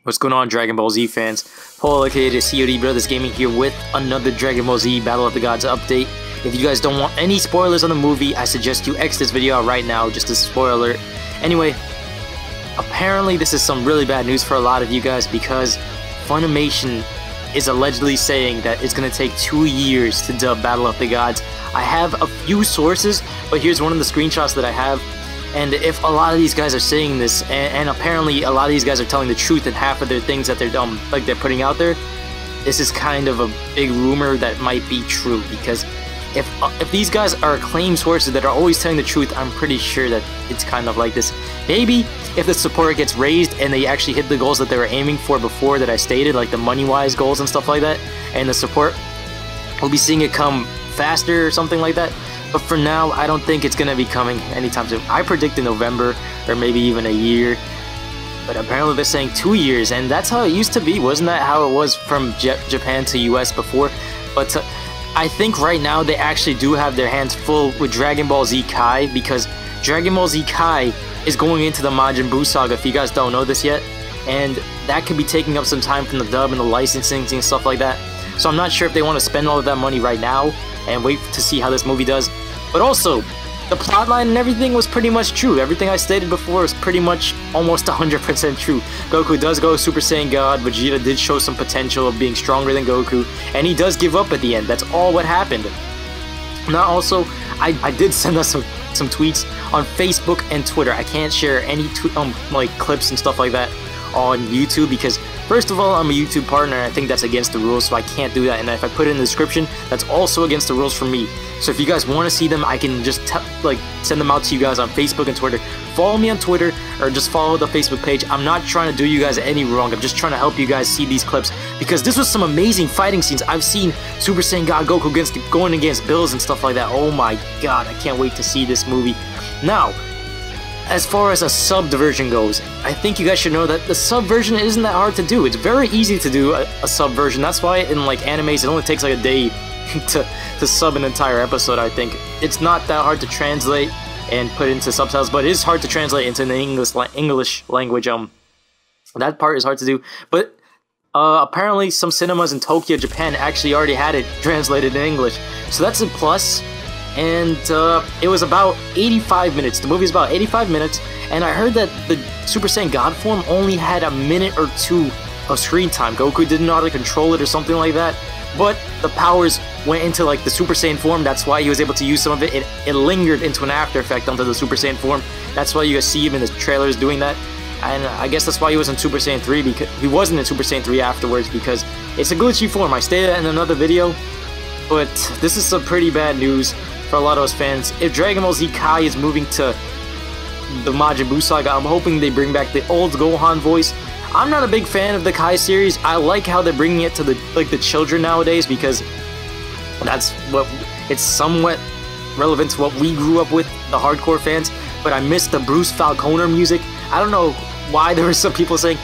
What's going on, Dragon Ball Z fans? Paul aka COD Brothers Gaming here with another Dragon Ball Z Battle of the Gods update. If you guys don't want any spoilers on the movie, I suggest you X this video out right now, just a spoiler alert. Anyway, apparently this is some really bad news for a lot of you guys because Funimation is allegedly saying that it's going to take 2 years to dub Battle of the Gods. I have a few sources, but here's one of the screenshots that I have. And if a lot of these guys are saying this, and apparently a lot of these guys are telling the truth in half of their things that they're they're putting out there, this is kind of a big rumor that might be true. Because if these guys are acclaimed sources that are always telling the truth, I'm pretty sure that it's kind of like this. Maybe if the support gets raised and they actually hit the goals that they were aiming for before that I stated, like the money-wise goals and stuff like that, and the support, we'll be seeing it come faster or something like that. But for now, I don't think it's going to be coming anytime soon. I predict in November or maybe even a year. But apparently they're saying 2 years, and that's how it used to be. Wasn't that how it was from Japan to US before? But I think right now they actually do have their hands full with Dragon Ball Z Kai, because Dragon Ball Z Kai is going into the Majin Buu saga, if you guys don't know this yet. And that could be taking up some time from the dub and the licensing and stuff like that. So I'm not sure if they want to spend all of that money right now and wait to see how this movie does. But also, the plotline and everything was pretty much true. Everything I stated before is pretty much almost 100% true. Goku does go Super Saiyan God, Vegeta did show some potential of being stronger than Goku, and he does give up at the end. That's all what happened. Now also, I did send us some tweets on Facebook and Twitter. I can't share any like clips and stuff like that on YouTube because first of all, I'm a YouTube partner and I think that's against the rules, so I can't do that. And if I put it in the description, that's also against the rules for me. So if you guys want to see them, I can just send them out to you guys on Facebook and Twitter. Follow me on Twitter or just follow the Facebook page. I'm not trying to do you guys any wrong. I'm just trying to help you guys see these clips because this was some amazing fighting scenes. I've seen Super Saiyan God Goku going against Bills and stuff like that. Oh my god, I can't wait to see this movie. Now, as far as a subbed version goes, I think you guys should know that the sub version isn't that hard to do. It's very easy to do a sub version. That's why in like animes it only takes like a day to sub an entire episode. I think it's not that hard to translate and put into subtitles, but it is hard to translate into the English language. That part is hard to do. But apparently some cinemas in Tokyo, Japan actually already had it translated in English, so that's a plus. And it was about 85 minutes. The movie's about 85 minutes, and I heard that the Super Saiyan God form only had a minute or two of screen time. Goku didn't know how to control it or something like that, but the powers went into like the Super Saiyan form. That's why he was able to use some of it. It lingered into an after effect onto the Super Saiyan form. That's why you guys see him in the trailers doing that. And I guess that's why he was in Super Saiyan 3, because he wasn't in Super Saiyan 3 afterwards, because it's a glitchy form. I stated that in another video, but this is some pretty bad news for a lot of us fans. If Dragon Ball Z Kai is moving to the Majin Buu saga, I'm hoping they bring back the old Gohan voice. I'm not a big fan of the Kai series. I like how they're bringing it to the children nowadays, because that's what it's somewhat relevant to what we grew up with, the hardcore fans. But I miss the Bruce Falconer music. I don't know why there were some people saying,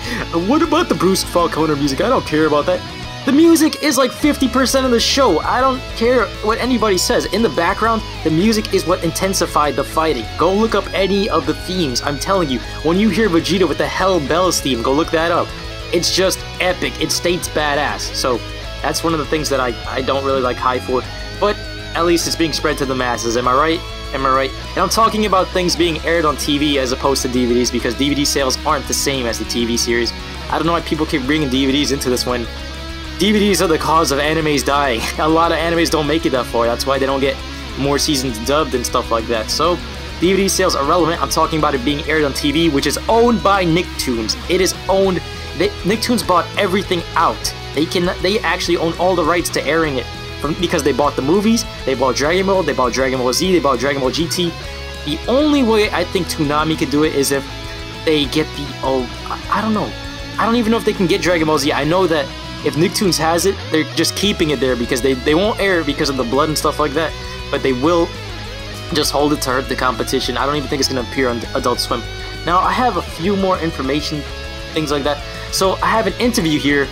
what about the Bruce Falconer music? I don't care about that. The music is like 50% of the show. I don't care what anybody says. In the background, the music is what intensified the fighting. Go look up any of the themes. I'm telling you, when you hear Vegeta with the Hell Bells theme, go look that up. It's just epic. It states badass. So that's one of the things that I don't really like Kai for. But at least it's being spread to the masses. Am I right? Am I right? And I'm talking about things being aired on TV as opposed to DVDs, because DVD sales aren't the same as the TV series. I don't know why people keep bringing DVDs into this when DVDs are the cause of animes dying. A lot of animes don't make it that far. That's why they don't get more seasons dubbed and stuff like that. So DVD sales are relevant. I'm talking about it being aired on TV, which is owned by Nicktoons. It is owned. Nicktoons bought everything out. They actually own all the rights to airing it because they bought the movies, they bought Dragon Ball, they bought Dragon Ball Z, they bought Dragon Ball GT. The only way I think Toonami could do it is if they get the I don't know. I don't even know if they can get Dragon Ball Z. I know that if Nicktoons has it, they're just keeping it there because they won't air it because of the blood and stuff like that, but they will just hold it to hurt the competition. I don't even think it's going to appear on Adult Swim. Now, I have a few more information, things like that. So, I have an interview here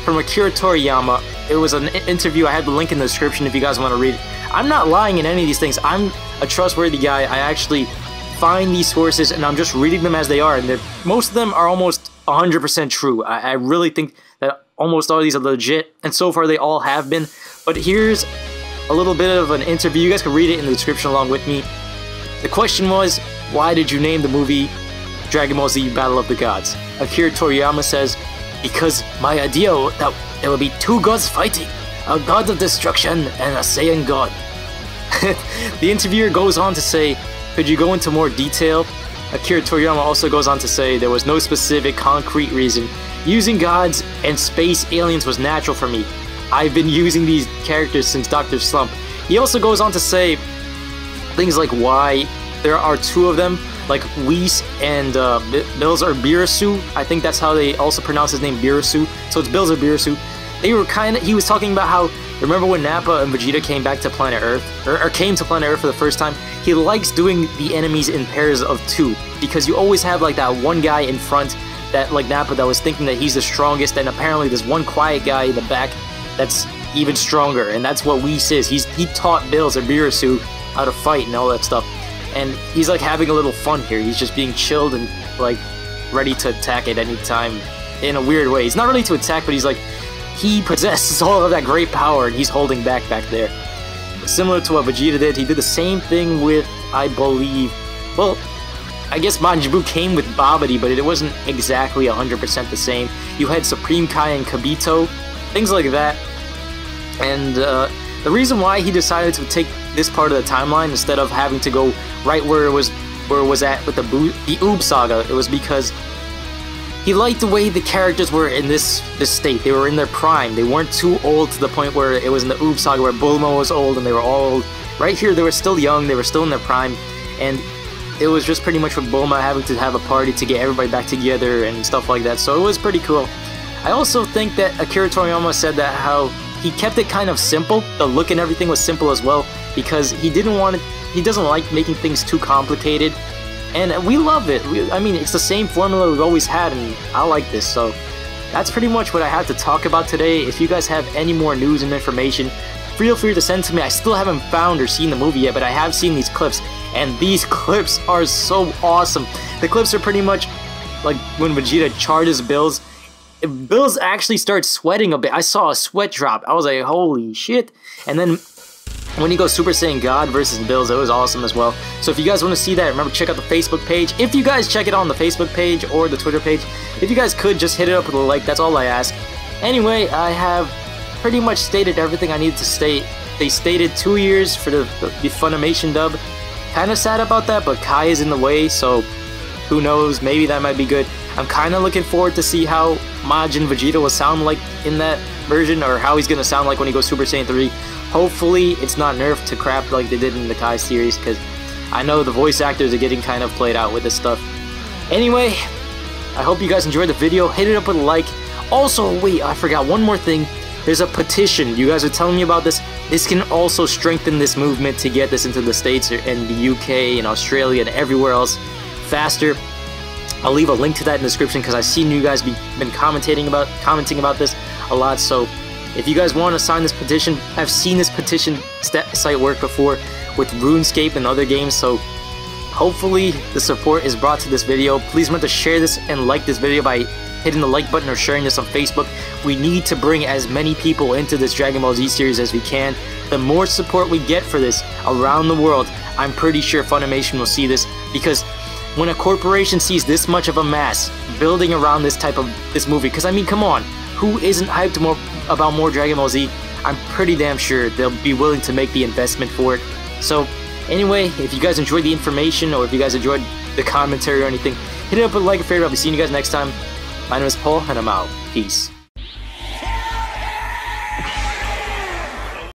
from Akira Toriyama. It was an interview. I have the link in the description if you guys want to read it. I'm not lying in any of these things. I'm a trustworthy guy. I actually find these sources and I'm just reading them as they are, and most of them are almost 100% true. I really think that almost all of these are legit, and so far they all have been. But here's a little bit of an interview. You guys can read it in the description along with me. The question was, why did you name the movie Dragon Ball Z Battle of the Gods? Akira Toriyama says, because my idea that there will be two gods fighting, a god of destruction and a Saiyan god. The interviewer goes on to say, could you go into more detail? Akira Toriyama also goes on to say there was no specific concrete reason. Using gods and space aliens was natural for me. I've been using these characters since Dr. Slump. He also goes on to say things like why there are two of them, like Whis and Bills or Birasu. I think that's how they also pronounce his name, Birasu. So it's Bills or Birasu. They were he was talking about how, remember when Nappa and Vegeta came back to planet Earth, or came to planet Earth for the first time? He likes doing the enemies in pairs of two, because you always have like that one guy in front, that like Nappa, that was thinking that he's the strongest, and apparently there's one quiet guy in the back that's even stronger, and that's what Whis is. He taught Bills or Birasu how to fight and all that stuff, and he's like having a little fun here. He's just being chilled and like ready to attack at any time in a weird way. He's not really to attack, but he's like, he possesses all of that great power and he's holding back there. Similar to what Vegeta did, he did the same thing with, I believe, well, I guess Majin Buu came with Babidi, but it wasn't exactly 100% the same. You had Supreme Kai and Kibito, things like that. And the reason why he decided to take this part of the timeline instead of having to go right where it was at with the Oob Saga, it was because he liked the way the characters were in this state. They were in their prime. They weren't too old to the point where it was in the Oob Saga where Bulma was old and they were all old. Right here, they were still young. They were still in their prime. And it was just pretty much with Bulma having to have a party to get everybody back together and stuff like that. So it was pretty cool. I also think that Akira Toriyama said that how he kept it kind of simple. The look and everything was simple as well, because he doesn't like making things too complicated. And we love it. I mean, it's the same formula we've always had, and I like this. So that's pretty much what I have to talk about today. If you guys have any more news and information, feel free to send to me. I still haven't found or seen the movie yet, but I have seen these clips, and these clips are so awesome. The clips are pretty much like when Vegeta charges Bills. Bills actually starts sweating a bit. I saw a sweat drop. I was like, holy shit. And then when he goes Super Saiyan God versus Bills, it was awesome as well. So if you guys want to see that, remember, check out the Facebook page. If you guys check it on the Facebook page or the Twitter page, if you guys could, just hit it up with a like. That's all I ask. Anyway, I have pretty much stated everything I needed to state. They stated 2 years for the Funimation dub. Kind of sad about that, but Kai is in the way, so who knows, maybe that might be good. I'm kind of looking forward to see how Majin Vegeta will sound like in that version, or how he's going to sound like when he goes Super Saiyan 3. Hopefully it's not nerfed to crap like they did in the Kai series, because I know the voice actors are getting kind of played out with this stuff. Anyway, I hope you guys enjoyed the video. Hit it up with a like. Also, wait, I forgot one more thing. There's a petition. You guys are telling me about this. This can also strengthen this movement to get this into the States and the UK and Australia and everywhere else faster. I'll leave a link to that in the description, because I've seen you guys been commenting about this a lot. So if you guys want to sign this petition, I've seen this petition site work before with RuneScape and other games, so hopefully the support is brought to this video. Please remember to share this and like this video by hitting the like button or sharing this on Facebook. We need to bring as many people into this Dragon Ball Z series as we can. The more support we get for this around the world, I'm pretty sure Funimation will see this, because when a corporation sees this much of a mass building around this movie, because I mean, come on, who isn't hyped about more Dragon Ball Z? I'm pretty damn sure they'll be willing to make the investment for it. So anyway, if you guys enjoyed the information, or if you guys enjoyed the commentary or anything, hit it up with a like and favorite. I'll be seeing you guys next time. My name is Paul, and I'm out. Peace.